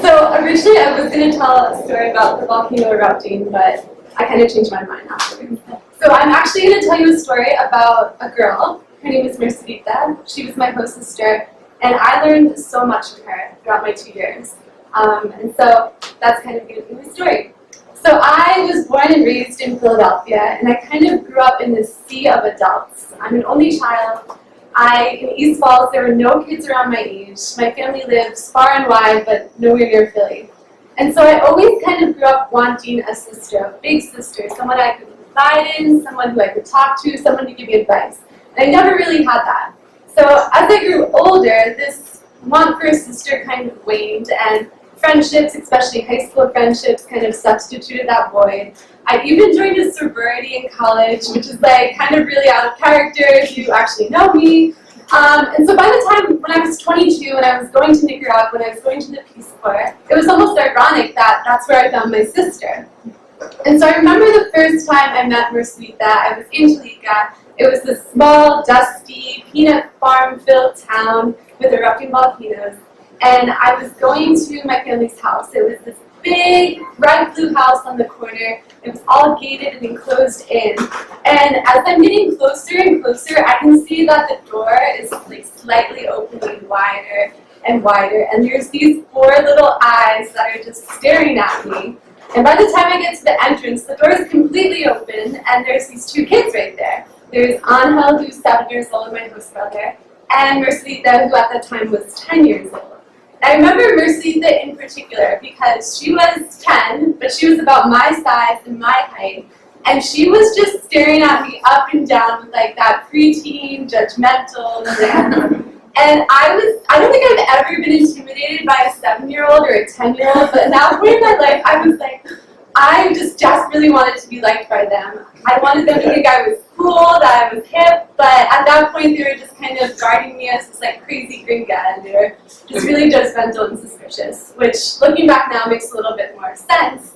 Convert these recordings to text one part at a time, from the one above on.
So originally I was going to tell a story about the volcano erupting, but I kind of changed my mind afterwards. So I'm actually going to tell you a story about a girl. Her name is Mercedita. She was my host sister, and I learned so much from her throughout my 2 years. And so that's kind of going to be my story. So I was born and raised in Philadelphia, and I kind of grew up in this sea of adults. I'm an only child. In East Falls, there were no kids around my age. My family lives far and wide, but nowhere near Philly. And so I always kind of grew up wanting a sister, a big sister, someone I could confide in, someone who I could talk to, someone to give me advice. And I never really had that. So as I grew older, this want for a sister kind of waned, and friendships, especially high school friendships, kind of substituted that void. I even joined a sorority in college, which is like kind of really out of character if you actually know me. And so by the time when I was 22 and I was going to Nicaragua, when I was going to the Peace Corps, it was almost ironic that that's where I found my sister. And so I remember the first time I met Mercedita. I was in Chilica. It was this small, dusty, peanut farm-filled town with erupting volcanoes. And I was going to my family's house. It was this big red-blue house on the corner. It was all gated and enclosed in. And as I'm getting closer and closer, I can see that the door is like slightly opening wider and wider. And there's these 4 little eyes that are just staring at me. And by the time I get to the entrance, the door is completely open, and there's these 2 kids right there. There's Angel, who's 7 years old, my host brother, and Mercedita, who at that time was 10 years old. I remember Mercedita in particular because she was 10, but she was about my size and my height, and she was just staring at me up and down with like that preteen, judgmental stare. And I don't think I've ever been intimidated by a 7-year-old or a 10-year-old, but at that point in my life, I was like, I just desperately wanted to be liked by them. I wanted them to think I was cool, that I was hip, but at that point they were just kind of guarding me as this like crazy gringa, and they were just really judgmental and suspicious, which looking back now makes a little bit more sense.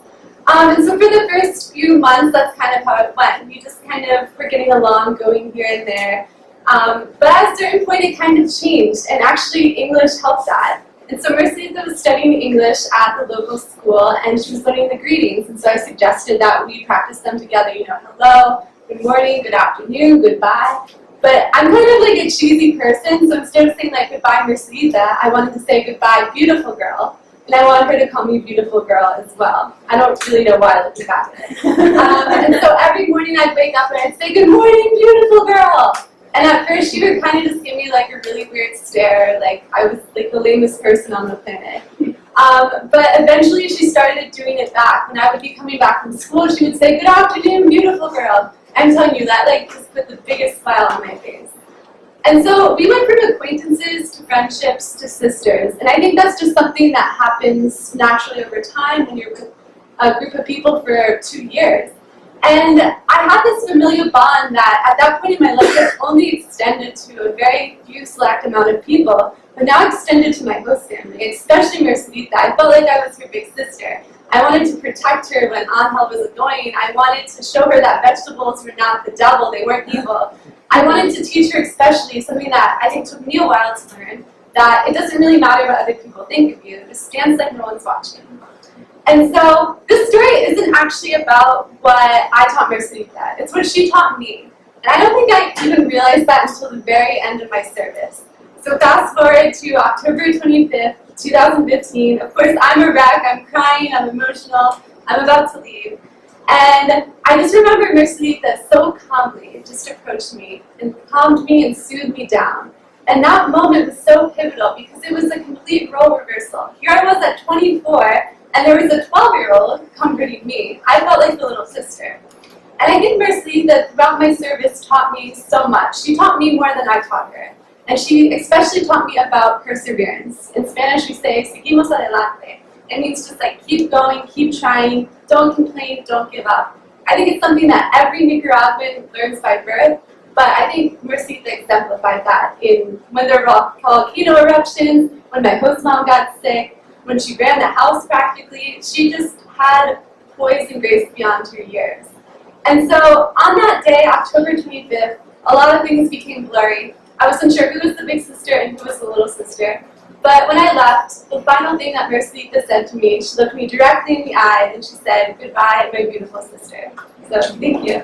And so for the first few months, that's kind of how it went. We just kind of were getting along, going here and there. But at a certain point it kind of changed, and actually English helped that. And so Mercedita was studying English at the local school, and she was learning the greetings, and so I suggested that we practice them together, you know, hello, good morning, good afternoon, goodbye. But I'm kind of like a cheesy person, so instead of saying like goodbye Mercedita, I wanted to say goodbye beautiful girl, and I wanted her to call me beautiful girl as well. I don't really know why looking back at it. And so every morning I'd wake up and I'd say good morning beautiful girl. And at first she would kind of just give me like a really weird stare, like I was like the lamest person on the planet. But eventually she started doing it back. When I would be coming back from school, she would say, good afternoon, beautiful girl. I'm telling you, that like just put the biggest smile on my face. And so we went from acquaintances to friendships to sisters. And I think that's just something that happens naturally over time when you're with a group of people for 2 years. And I had this familial bond that at that point in my life was only extended to a very few select amount of people, but now extended to my host family, especially Mercedita. I felt like I was her big sister. I wanted to protect her when Angel was annoying. I wanted to show her that vegetables were not the devil, they weren't evil. I wanted to teach her especially something that I think took me a while to learn, that it doesn't really matter what other people think of you, just dance like no one's watching. And so this story isn't actually about what I taught Mercedita. It's what she taught me. And I don't think I even realized that until the very end of my service. So fast forward to October 25th, 2015. Of course, I'm a wreck. I'm crying. I'm emotional. I'm about to leave. And I just remember Mercedita so calmly just approached me and calmed me and soothed me down. And that moment was so pivotal because it was a complete role reversal. Here I was at 24, and there was a 12-year-old comforting me. I felt like the little sister. And I think Mercedita throughout my service taught me so much. She taught me more than I taught her. And she especially taught me about perseverance. In Spanish we say, seguimos adelante. It means just like keep going, keep trying, don't complain, don't give up. I think it's something that every Nicaraguan learns by birth, but I think Mercedita exemplified that in when there were volcano eruptions, when my host mom got sick, when she ran the house practically. She just had poise and grace beyond her years. And so on that day, October 25th, a lot of things became blurry. I wasn't sure who was the big sister and who was the little sister. But when I left, the final thing that Mercedita said to me, she looked me directly in the eye and she said, "Goodbye, my beautiful sister." So thank you.